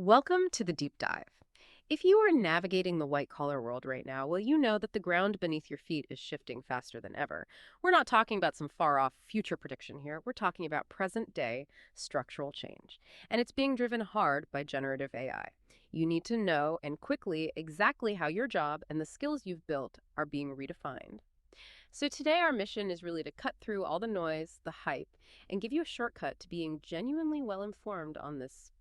Welcome to the deep dive. If you are navigating the white-collar world right now, well, you know that the ground beneath your feet is shifting faster than ever. We're not talking about some far-off future prediction here. We're talking about present-day structural change. And it's being driven hard by generative AI. You need to know, and quickly, exactly how your job and the skills you've built are being redefined. So today our mission is really to cut through all the noise, the hype, and give you a shortcut to being genuinely well-informed on this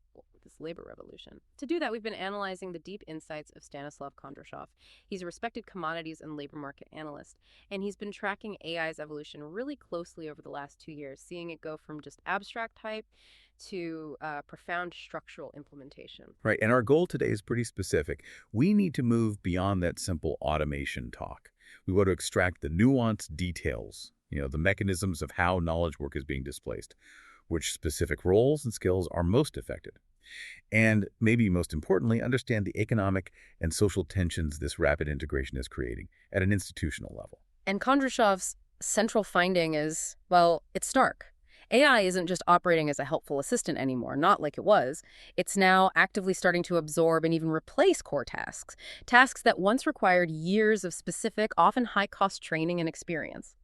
labor revolution. To do that, we've been analyzing the deep insights of Stanислав Kondrashov. He's a respected commodities and labor market analyst, and he's been tracking AI's evolution really closely over the last 2 years, seeing it go from just abstract hype to profound structural implementation. Right, and our goal today is pretty specific. We need to move beyond that simple automation talk. We want to extract the nuanced details, the mechanisms of how knowledge work is being displaced, which specific roles and skills are most affected. And maybe most importantly, understand the economic and social tensions this rapid integration is creating at an institutional level. And Kondrashov's central finding is, well, it's stark. AI isn't just operating as a helpful assistant anymore, not like it was. It's now actively starting to absorb and even replace core tasks, tasks that once required years of specific, often high-cost training and experience.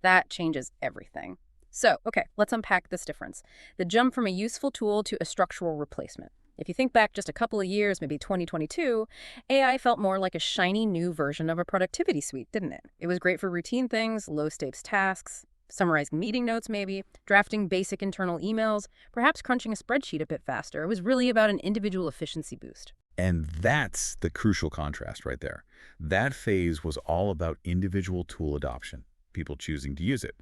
That changes everything. So, okay, let's unpack this difference. The jump from a useful tool to a structural replacement. If you think back just a couple of years, maybe 2022, AI felt more like a shiny new version of a productivity suite, didn't it? It was great for routine things, low-stakes tasks, summarizing meeting notes maybe, drafting basic internal emails, perhaps crunching a spreadsheet a bit faster. It was really about an individual efficiency boost. And that's the crucial contrast right there. That phase was all about individual tool adoption, people choosing to use it.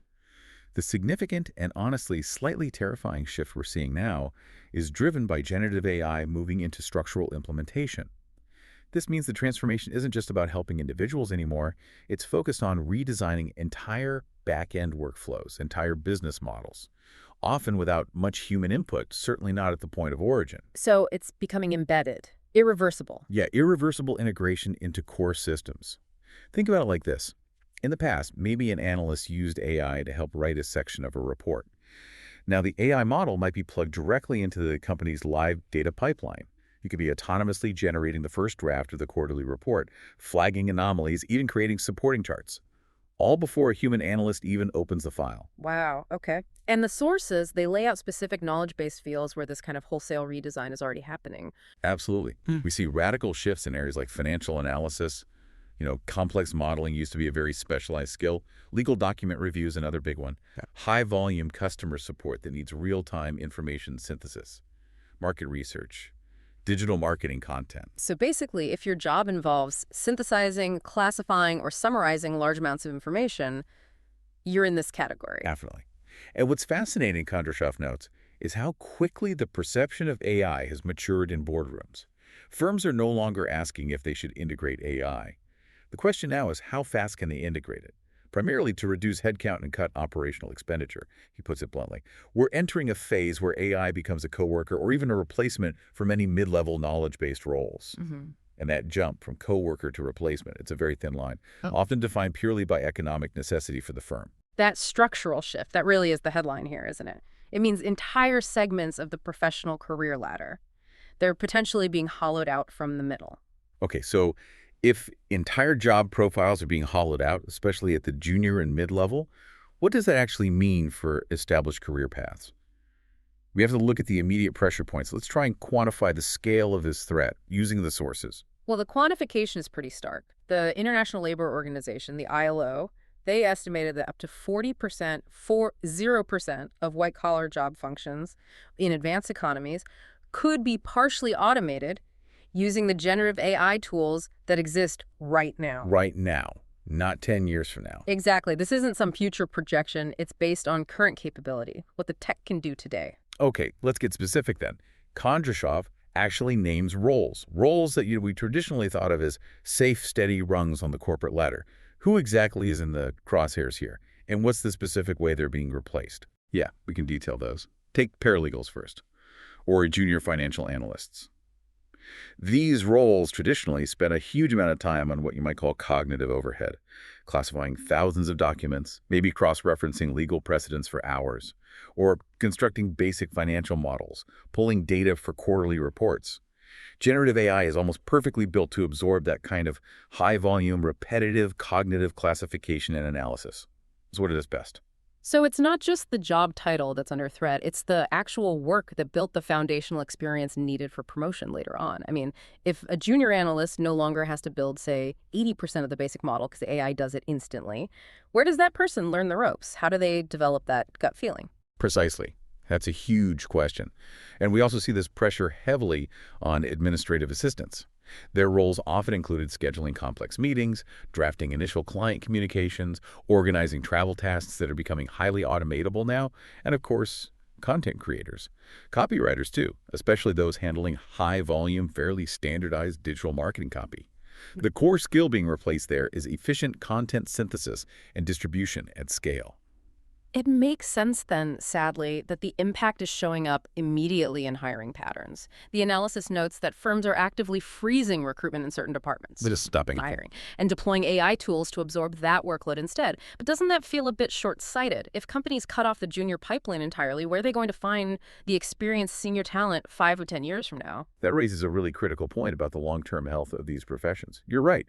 The significant and honestly slightly terrifying shift we're seeing now is driven by generative AI moving into structural implementation. This means the transformation isn't just about helping individuals anymore, it's focused on redesigning entire back-end workflows, entire business models, often without much human input, certainly not at the point of origin. So it's becoming embedded, irreversible. Yeah, irreversible integration into core systems. Think about it like this. In the past, maybe an analyst used AI to help write a section of a report. Now, the AI model might be plugged directly into the company's live data pipeline. You could be autonomously generating the first draft of the quarterly report, flagging anomalies, even creating supporting charts, all before a human analyst even opens the file. Wow, okay. And the sources, they lay out specific knowledge-based fields where this kind of wholesale redesign is already happening. Absolutely. We see radical shifts in areas like financial analysis. Complex modeling used to be a very specialized skill. Legal document review is another big one. Yeah. High-volume customer support that needs real-time information synthesis. Market research. Digital marketing content. So basically, if your job involves synthesizing, classifying, or summarizing large amounts of information, you're in this category. Definitely. And what's fascinating, Kondrashov notes, is how quickly the perception of AI has matured in boardrooms. Firms are no longer asking if they should integrate AI. The question now is how fast can they integrate it? Primarily to reduce headcount and cut operational expenditure, he puts it bluntly. We're entering a phase where AI becomes a coworker or even a replacement for many mid-level knowledge-based roles. And that jump from coworker to replacement, it's a very thin line, often defined purely by economic necessity for the firm. That structural shift, that really is the headline here, isn't it? It means entire segments of the professional career ladder. They're potentially being hollowed out from the middle. Okay, so if entire job profiles are being hollowed out, especially at the junior and mid-level, what does that actually mean for established career paths? We have to look at the immediate pressure points. Let's try and quantify the scale of this threat using the sources. Well, the quantification is pretty stark. The International Labor Organization, the ILO, they estimated that up to 0% of white-collar job functions in advanced economies could be partially automated using the generative AI tools that exist right now. Right now, not 10 years from now. Exactly. This isn't some future projection. It's based on current capability, what the tech can do today. Okay, let's get specific then. Kondrashov actually names roles that we traditionally thought of as safe, steady rungs on the corporate ladder. Who exactly is in the crosshairs here? And what's the specific way they're being replaced? Yeah, we can detail those. Take paralegals first, or junior financial analysts. These roles traditionally spent a huge amount of time on what you might call cognitive overhead, classifying thousands of documents, maybe cross-referencing legal precedents for hours, or constructing basic financial models, pulling data for quarterly reports. Generative AI is almost perfectly built to absorb that kind of high-volume, repetitive cognitive classification and analysis. It's what it does best. So it's not just the job title that's under threat, it's the actual work that built the foundational experience needed for promotion later on. I mean, if a junior analyst no longer has to build, say, 80% of the basic model because the AI does it instantly, where does that person learn the ropes? How do they develop that gut feeling? Precisely. That's a huge question. And we also see this pressure heavily on administrative assistants. Their roles often included scheduling complex meetings, drafting initial client communications, organizing travel tasks that are becoming highly automatable now, and of course, content creators. Copywriters too, especially those handling high-volume, fairly standardized digital marketing copy. The core skill being replaced there is efficient content synthesis and distribution at scale. It makes sense then, sadly, that the impact is showing up immediately in hiring patterns. The analysis notes that firms are actively freezing recruitment in certain departments. They're just stopping hiring and deploying AI tools to absorb that workload instead. But doesn't that feel a bit short-sighted? If companies cut off the junior pipeline entirely, where are they going to find the experienced senior talent 5 or 10 years from now? That raises a really critical point about the long-term health of these professions. You're right.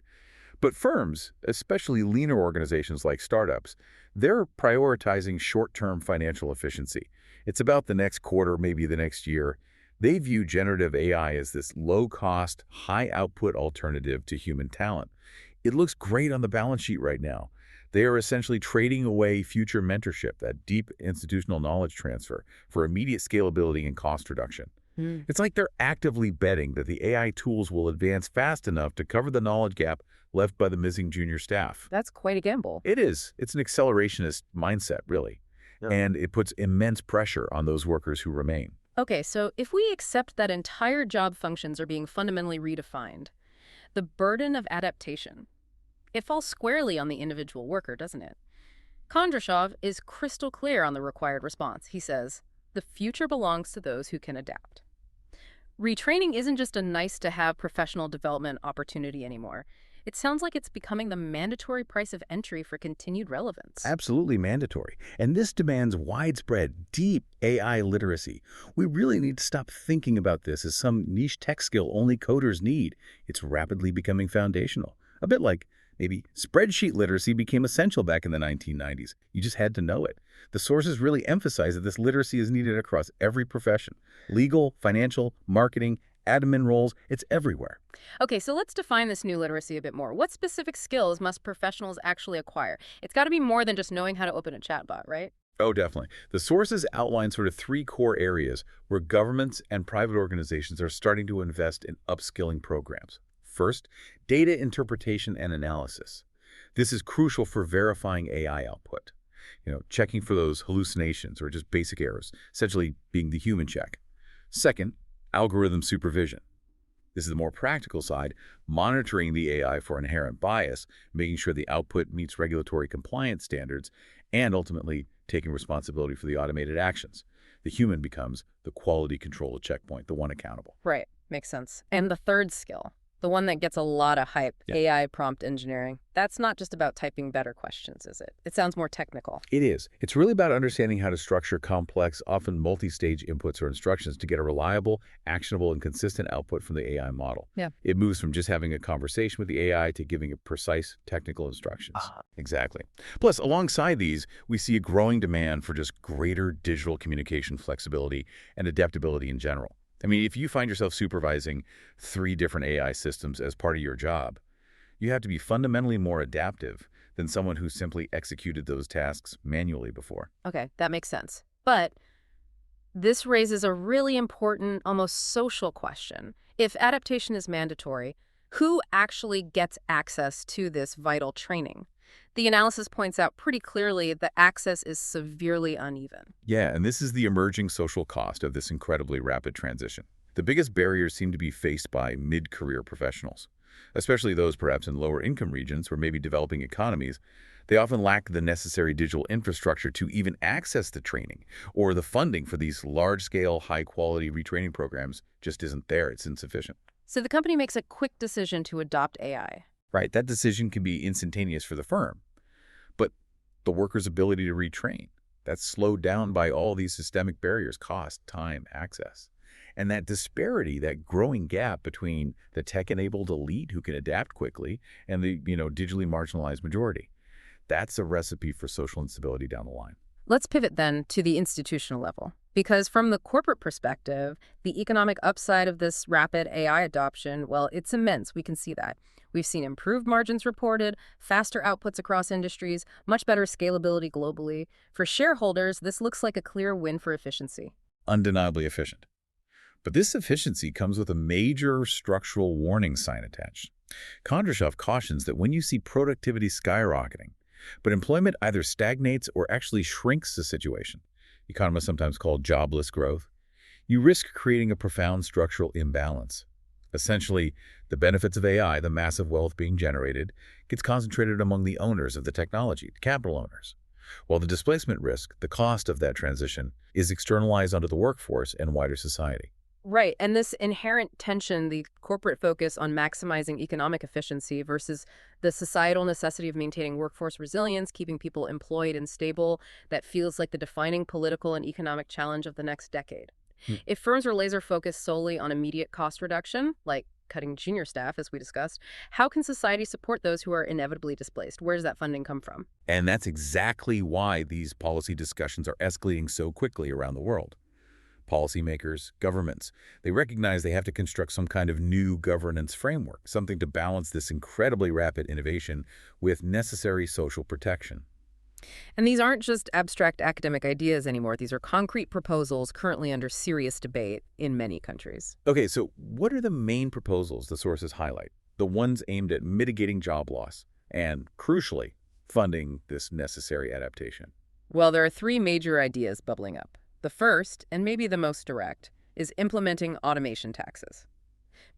But firms, especially leaner organizations like startups, they're prioritizing short-term financial efficiency. It's about the next quarter, maybe the next year. They view generative AI as this low-cost, high-output alternative to human talent. It looks great on the balance sheet right now. They are essentially trading away future mentorship, that deep institutional knowledge transfer, for immediate scalability and cost reduction. It's like they're actively betting that the AI tools will advance fast enough to cover the knowledge gap left by the missing junior staff. That's quite a gamble. It is. It's an accelerationist mindset, really. Yeah. And it puts immense pressure on those workers who remain. Okay, so if we accept that entire job functions are being fundamentally redefined, the burden of adaptation, it falls squarely on the individual worker, doesn't it? Kondrashov is crystal clear on the required response. He says, the future belongs to those who can adapt. Retraining isn't just a nice-to-have professional development opportunity anymore. It sounds like it's becoming the mandatory price of entry for continued relevance. Absolutely mandatory. And this demands widespread, deep AI literacy. We really need to stop thinking about this as some niche tech skill only coders need. It's rapidly becoming foundational. A bit like maybe spreadsheet literacy became essential back in the 1990s. You just had to know it. The sources really emphasize that this literacy is needed across every profession. Legal, financial, marketing, admin roles, it's everywhere. Okay, so let's define this new literacy a bit more. What specific skills must professionals actually acquire? It's got to be more than just knowing how to open a chatbot, right? Oh, definitely. The sources outline sort of 3 core areas where governments and private organizations are starting to invest in upskilling programs. First, data interpretation and analysis. This is crucial for verifying AI output. Checking for those hallucinations or just basic errors, essentially being the human check. Second, algorithm supervision. This is the more practical side, monitoring the AI for inherent bias, making sure the output meets regulatory compliance standards, and ultimately taking responsibility for the automated actions. The human becomes the quality control checkpoint, the one accountable. Right, makes sense. And the third skill, the one that gets a lot of hype, AI prompt engineering. That's not just about typing better questions, is it? It sounds more technical. It is. It's really about understanding how to structure complex, often multi-stage inputs or instructions to get a reliable, actionable, and consistent output from the AI model. Yeah. It moves from just having a conversation with the AI to giving it precise technical instructions. Exactly. Plus, alongside these, we see a growing demand for just greater digital communication flexibility and adaptability in general. I mean, if you find yourself supervising 3 different AI systems as part of your job, you have to be fundamentally more adaptive than someone who simply executed those tasks manually before. Okay, that makes sense. But this raises a really important, almost social question. If adaptation is mandatory, who actually gets access to this vital training? The analysis points out pretty clearly that access is severely uneven. Yeah, and this is the emerging social cost of this incredibly rapid transition. The biggest barriers seem to be faced by mid-career professionals, especially those perhaps in lower income regions or maybe developing economies. They often lack the necessary digital infrastructure to even access the training, or the funding for these large-scale, high-quality retraining programs just isn't there. It's insufficient. So the company makes a quick decision to adopt AI. Right, that decision can be instantaneous for the firm, but the worker's ability to retrain, that's slowed down by all these systemic barriers, cost, time, access. And that disparity, that growing gap between the tech-enabled elite who can adapt quickly and the, digitally marginalized majority, that's a recipe for social instability down the line. Let's pivot then to the institutional level. Because from the corporate perspective, the economic upside of this rapid AI adoption, well, it's immense. We can see that. We've seen improved margins reported, faster outputs across industries, much better scalability globally. For shareholders, this looks like a clear win for efficiency. Undeniably efficient. But this efficiency comes with a major structural warning sign attached. Kondrashov cautions that when you see productivity skyrocketing, but employment either stagnates or actually shrinks the situation, economists sometimes call jobless growth, you risk creating a profound structural imbalance. Essentially, the benefits of AI, the massive wealth being generated, gets concentrated among the owners of the technology, the capital owners, while the displacement risk, the cost of that transition, is externalized onto the workforce and wider society. Right, and this inherent tension, the corporate focus on maximizing economic efficiency versus the societal necessity of maintaining workforce resilience, keeping people employed and stable, that feels like the defining political and economic challenge of the next decade. If firms are laser-focused solely on immediate cost reduction, like cutting junior staff, as we discussed, how can society support those who are inevitably displaced? Where does that funding come from? And that's exactly why these policy discussions are escalating so quickly around the world. Policymakers, governments, they recognize they have to construct some kind of new governance framework, something to balance this incredibly rapid innovation with necessary social protection. And these aren't just abstract academic ideas anymore. These are concrete proposals currently under serious debate in many countries. Okay, so what are the main proposals the sources highlight? The ones aimed at mitigating job loss and, crucially, funding this necessary adaptation. Well, there are three major ideas bubbling up. The first, and maybe the most direct, is implementing automation taxes.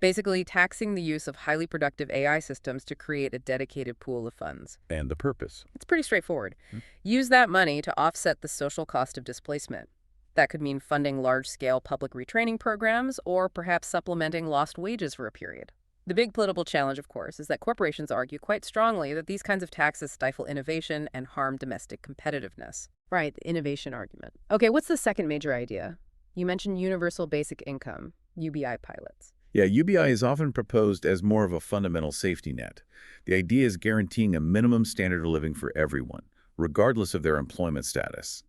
Basically, taxing the use of highly productive AI systems to create a dedicated pool of funds. And the purpose? It's pretty straightforward. Use that money to offset the social cost of displacement. That could mean funding large-scale public retraining programs or perhaps supplementing lost wages for a period. The big political challenge, of course, is that corporations argue quite strongly that these kinds of taxes stifle innovation and harm domestic competitiveness. Right, the innovation argument. Okay, what's the second major idea? You mentioned universal basic income, UBI pilots. Yeah, UBI is often proposed as more of a fundamental safety net. The idea is guaranteeing a minimum standard of living for everyone, regardless of their employment status.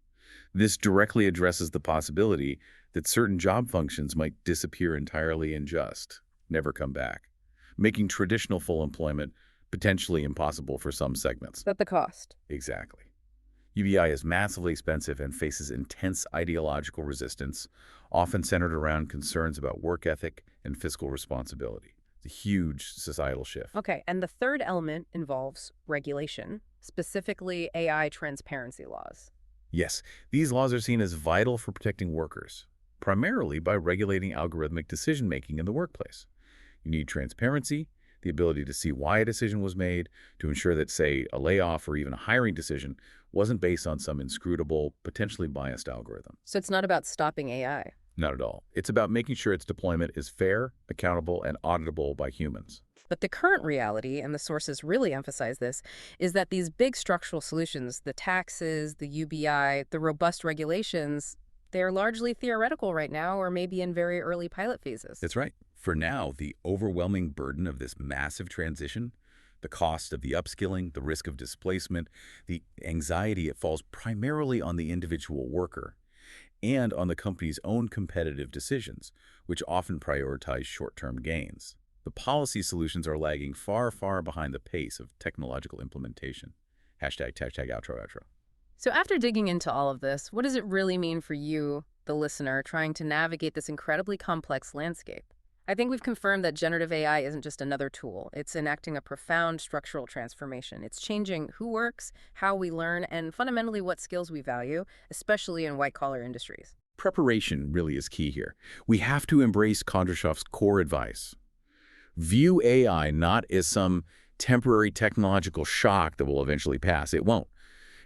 This directly addresses the possibility that certain job functions might disappear entirely and just never come back, making traditional full employment potentially impossible for some segments. At the cost. Exactly. UBI is massively expensive and faces intense ideological resistance, often centered around concerns about work ethic and fiscal responsibility. It's a huge societal shift. Okay, and the third element involves regulation, specifically AI transparency laws. Yes, these laws are seen as vital for protecting workers, primarily by regulating algorithmic decision-making in the workplace. You need transparency, the ability to see why a decision was made, to ensure that, say, a layoff or even a hiring decision wasn't based on some inscrutable, potentially biased algorithm. So it's not about stopping AI. Not at all. It's about making sure its deployment is fair, accountable, and auditable by humans. But the current reality, and the sources really emphasize this, is that these big structural solutions, the taxes, the UBI, the robust regulations, they're largely theoretical right now or maybe in very early pilot phases. That's right. For now, the overwhelming burden of this massive transition, the cost of the upskilling, the risk of displacement, the anxiety, it falls primarily on the individual worker and on the company's own competitive decisions, which often prioritize short-term gains. The policy solutions are lagging far, far behind the pace of technological implementation. Hashtag outro. So after digging into all of this, what does it really mean for you, the listener, trying to navigate this incredibly complex landscape? I think we've confirmed that generative AI isn't just another tool. It's enacting a profound structural transformation. It's changing who works, how we learn, and fundamentally what skills we value, especially in white-collar industries. Preparation really is key here. We have to embrace Kondrashov's core advice. View AI not as some temporary technological shock that will eventually pass. It won't.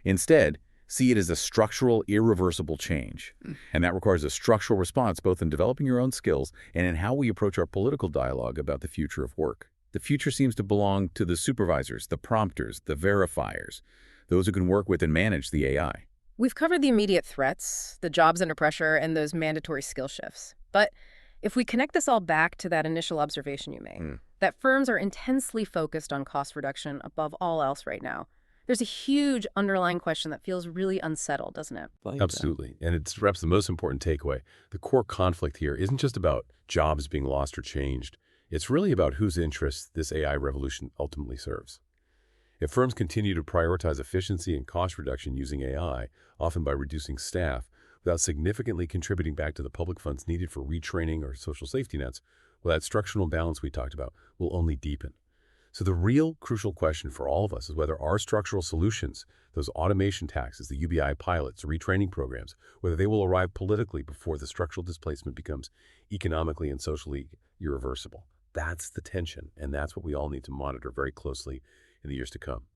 Instead, see it as a structural, irreversible change. And that requires a structural response both in developing your own skills and in how we approach our political dialogue about the future of work. The future seems to belong to the supervisors, the prompters, the verifiers, those who can work with and manage the AI. We've covered the immediate threats, the jobs under pressure, and those mandatory skill shifts. But If we connect this all back to that initial observation you made, that firms are intensely focused on cost reduction above all else right now, there's a huge underlying question that feels really unsettled, doesn't it? Absolutely. And it's perhaps the most important takeaway. The core conflict here isn't just about jobs being lost or changed. It's really about whose interests this AI revolution ultimately serves. If firms continue to prioritize efficiency and cost reduction using AI, often by reducing staff, without significantly contributing back to the public funds needed for retraining or social safety nets, well, that structural balance we talked about will only deepen. So the real crucial question for all of us is whether our structural solutions, those automation taxes, the UBI pilots, retraining programs, whether they will arrive politically before the structural displacement becomes economically and socially irreversible. That's the tension, and that's what we all need to monitor very closely in the years to come.